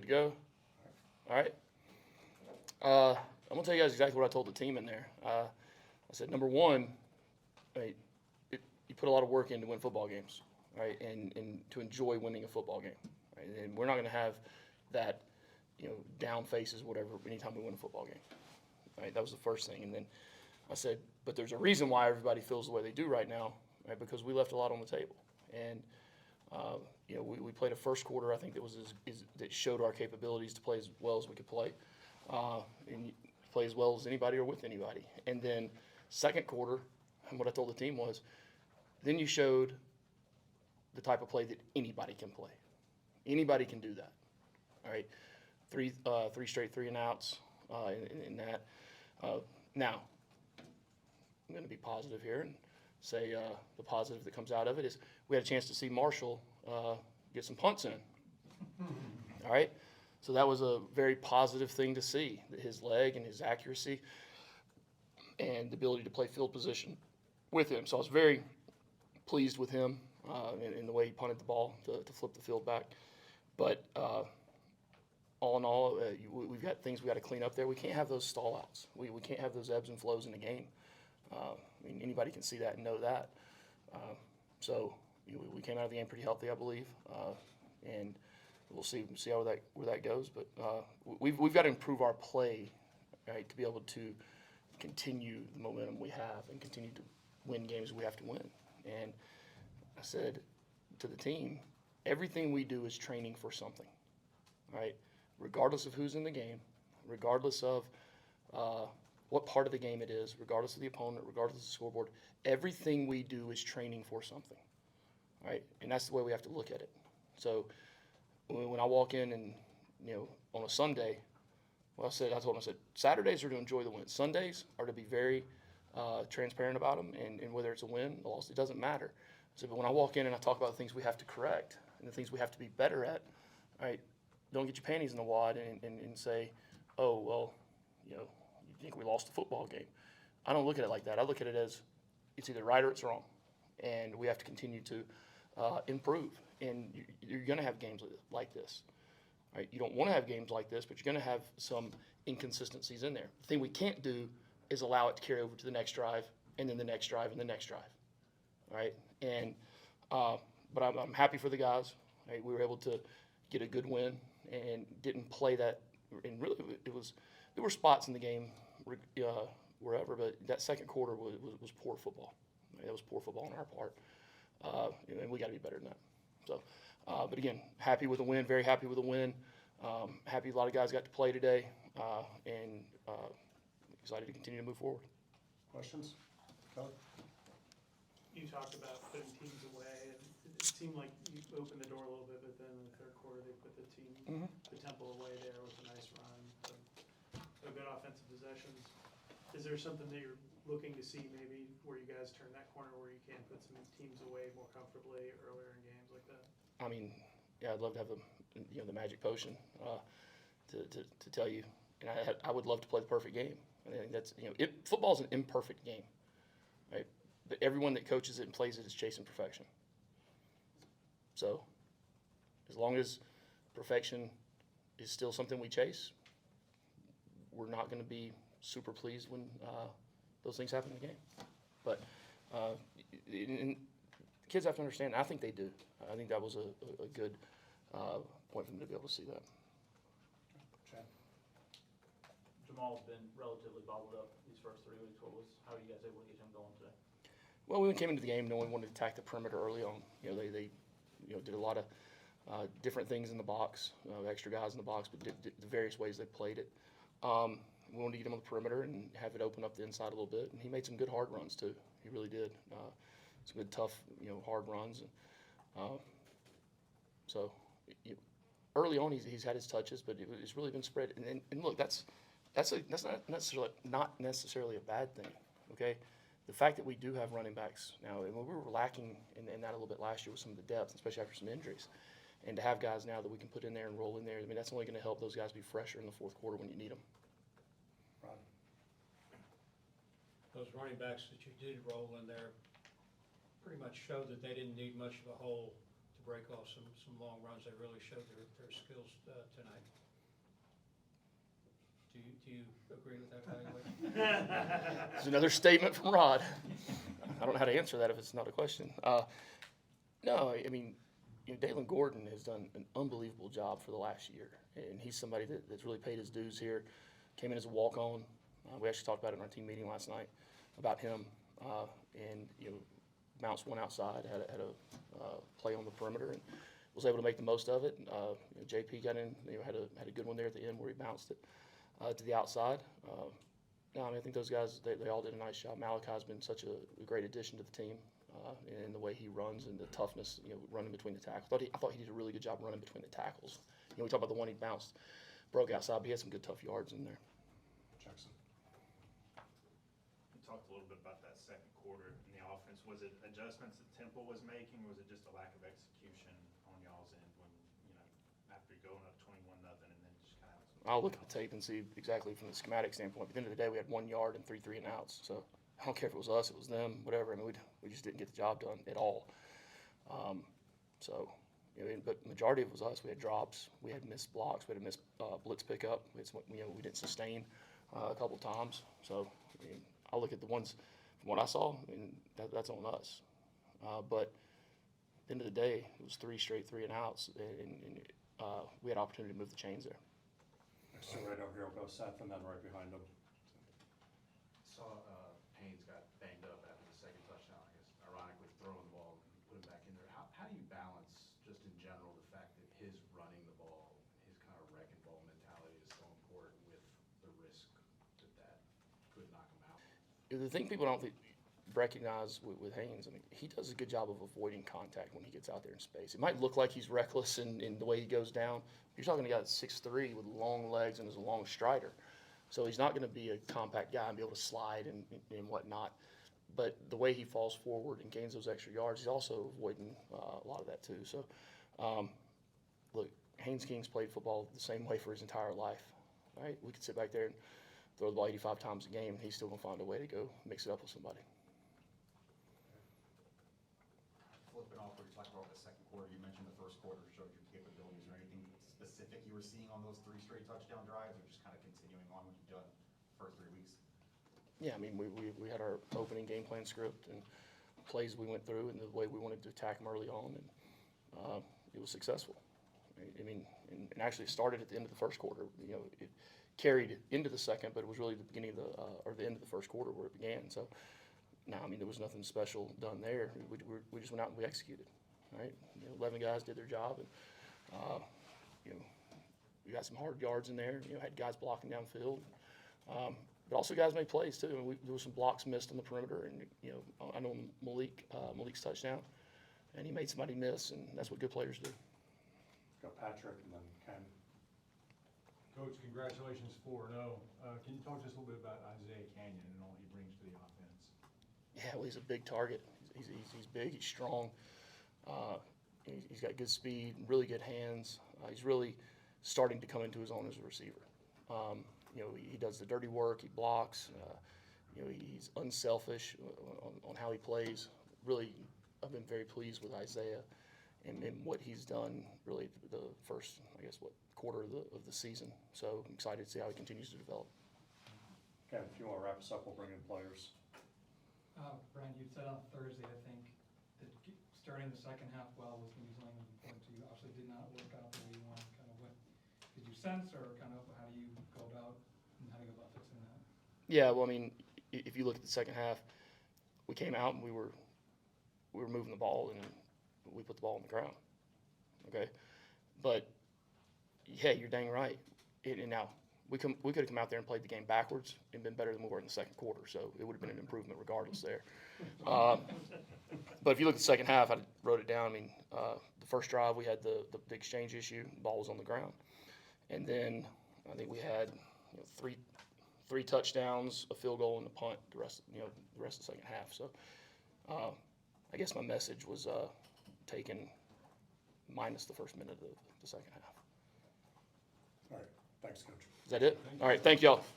go? All right. I'm going to tell you guys exactly what I told the team in there. I said, number one, right, you put a lot of work in to win football games, right, and to enjoy winning a football game. Right? And we're not going to have that, down faces, whatever, anytime we win a football game. Right? That was the first thing. And then I said, but there's a reason why everybody feels the way they do right now, right, because we left a lot on the table. And we played a first quarter, I think, that showed our capabilities to play as well as we could play, and play as well as anybody or with anybody. And then second quarter, and what I told the team was, then you showed the type of play that anybody can play. Anybody can do that. All right, three straight 3-and-outs in that. Now, I'm going to be positive here and say the positive that comes out of it is we had a chance to see Marshall get some punts in. All right, so that was a very positive thing to see, his leg and his accuracy and the ability to play field position with him. So I was very pleased with him in the way he punted the ball to flip the field back. But all in all, we've got things we got to clean up there. We can't have those stall outs. We can't have those ebbs and flows in the game. Anybody can see that and know that. So we came out of the game pretty healthy, I believe, and we'll see how where that goes. But we've got to improve our play, right, to be able to continue the momentum we have and continue to win games we have to win. And I said to the team, everything we do is training for something, right? Regardless of who's in the game, regardless of what part of the game it is, regardless of the opponent, regardless of the scoreboard, everything we do is training for something, right? And that's the way we have to look at it. So when I walk in and, on a Sunday, I told them, Saturdays are to enjoy the win. Sundays are to be very transparent about them, and whether it's a win, a loss, it doesn't matter. But when I walk in and I talk about the things we have to correct and the things we have to be better at, right, don't get your panties in the wad and say, oh, well, you think we lost a football game. I don't look at it like that. I look at it as it's either right or it's wrong, and we have to continue to improve. And you're going to have games like this. Right? You don't want to have games like this, but you're going to have some inconsistencies in there. The thing we can't do is allow it to carry over to the next drive, and then the next drive, and the next drive. All right? And but I'm happy for the guys. Right? We were able to get a good win and didn't play that. And really, there were spots in the game wherever, but that second quarter was poor football. Right? It was poor football on our part, and we got to be better than that. So, but again, happy with the win. Very happy with the win. Happy a lot of guys got to play today, and excited to continue to move forward. Questions? Kelly? You talked about putting teams away, and it seemed like you opened the door a little bit, but then in the third quarter they put the tempo away there with a nice run, so good offensive possessions. Is there something that you're looking to see maybe where you guys turn that corner where you can put some teams away more comfortably earlier in games like that? I mean, yeah, I'd love to have the magic potion to tell you, and I would love to play the perfect game. I think that's football's an imperfect game, right? But everyone that coaches it and plays it is chasing perfection. So, as long as perfection is still something we chase, we're not going to be super pleased when those things happen in the game. But and kids have to understand. I think they do. I think that was a good point for them to be able to see that. Chad? Jamal's been relatively bottled up these first 3 weeks. How are you guys able to get him going today? Well, we came into the game knowing we wanted to attack the perimeter early on. They did a lot of different things in the box, extra guys in the box, but did the various ways they played it. We wanted to get him on the perimeter and have it open up the inside a little bit, and he made some good hard runs too. He really did. Some good tough, hard runs. So early on, he's had his touches, but it's really been spread. And look, that's not necessarily a bad thing. Okay. The fact that we do have running backs now, and we were lacking in that a little bit last year with some of the depth, especially after some injuries, and to have guys now that we can put in there and roll in there, I mean, that's only going to help those guys be fresher in the fourth quarter when you need them. Ron? Those running backs that you did roll in there pretty much showed that they didn't need much of a hole to break off some long runs. They really showed their skills tonight. Do you agree with that evaluation? There's another statement from Rod. I don't know how to answer that if it's not a question. No, I mean, Dalen Gordon has done an unbelievable job for the last year, and he's somebody that's really paid his dues here. Came in as a walk-on. We actually talked about it in our team meeting last night about him, and bounced one outside, had a play on the perimeter, and was able to make the most of it. JP got in, had a good one there at the end where he bounced it to the outside. No, I mean, I think those guys, they all did a nice job. Malachi's been such a great addition to the team, and the way he runs and the toughness, running between the tackles. I thought he did a really good job running between the tackles. We talked about the one he bounced, broke outside, but he had some good tough yards in there. Jackson. You talked a little bit about that second quarter in the offense. Was it adjustments that Temple was making, or was it just a lack of execution on y'all's end when, after going up 21-0 and then just kind of? I'll look at the tape and see exactly from the schematic standpoint. At the end of the day, we had 1 yard and three and outs. So I don't care if it was us, it was them, whatever. I mean, we just didn't get the job done at all. But majority of it was us. We had drops, we had missed blocks, we had a missed blitz pickup. We didn't sustain a couple of times. So I mean, I'll look at the ones from what I saw, and that's on us. But at the end of the day, it was 3 straight 3 and outs, and we had opportunity to move the chains there. Next to right over here, we'll go Seth, and then right behind him. Saw Haynes got banged up after the second touchdown, I guess, ironically throwing the ball and put him back in there. How do you balance, just in general, the fact that his running the ball, his kind of wrecking ball mentality is so important with the risk that could knock him out? The thing people don't recognize with Haynes, I mean, he does a good job of avoiding contact when he gets out there in space. It might look like he's reckless in the way he goes down. You're talking to a guy that's 6'3" with long legs and is a long strider. So he's not going to be a compact guy and be able to slide and whatnot. But the way he falls forward and gains those extra yards, he's also avoiding a lot of that too. So, look, Haynes King's played football the same way for his entire life. Right? We could sit back there and throw the ball 85 times a game, and he's still going to find a way to go mix it up with somebody. Flipping off what you talked about the second quarter, you mentioned the first quarter showed your capabilities. Is there anything specific you were seeing on those 3 straight touchdown drives, or just kind of continuing on what you've done the first 3 weeks? Yeah, I mean, we had our opening game plan script and plays we went through and the way we wanted to attack them early on, and it was successful. I mean, and actually it started at the end of the first quarter. It carried into the second, but it was really the beginning of or the end of the first quarter where it began. So, no, I mean, there was nothing special done there. We just went out and we executed, right? 11 guys did their job, and we got some hard yards in there. Had guys blocking downfield, but also guys made plays too. And there was some blocks missed on the perimeter, and I know Malik's touchdown, and he made somebody miss, and that's what good players do. Go Patrick, and then Ken. Coach, congratulations 4-0. Can you talk to us a little bit about Isaiah Canyon and all he brings to the offense? Yeah, well, he's a big target. He's big, he's strong. He's got good speed, really good hands. He's really starting to come into his own as a receiver. He does the dirty work, he blocks. He's unselfish on how he plays. Really, I've been very pleased with Isaiah and what he's done really the first, quarter of the season. So I'm excited to see how he continues to develop. Ken, if you want to wrap us up, we'll bring in players. Brent, you said on Thursday, I think, that starting the second half well was going to be something important to you. Obviously did not work out the way you wanted. Kind of what did you sense, or kind of how do you go about fixing that? Yeah, well, I mean, if you look at the second half, we came out and we were moving the ball and we put the ball on the ground. Okay, but yeah, you're dang right. And now we could have come out there and played the game backwards and been better than we were in the second quarter. So it would have been an improvement regardless there. But if you look at the second half, I wrote it down. I mean, the first drive we had the exchange issue. The ball was on the ground, and then I think we had three touchdowns, a field goal, and a punt. The rest of the second half. So I guess my message was taken minus the first minute of the second half. All right, thanks, Coach. Is that it? All right, thank y'all.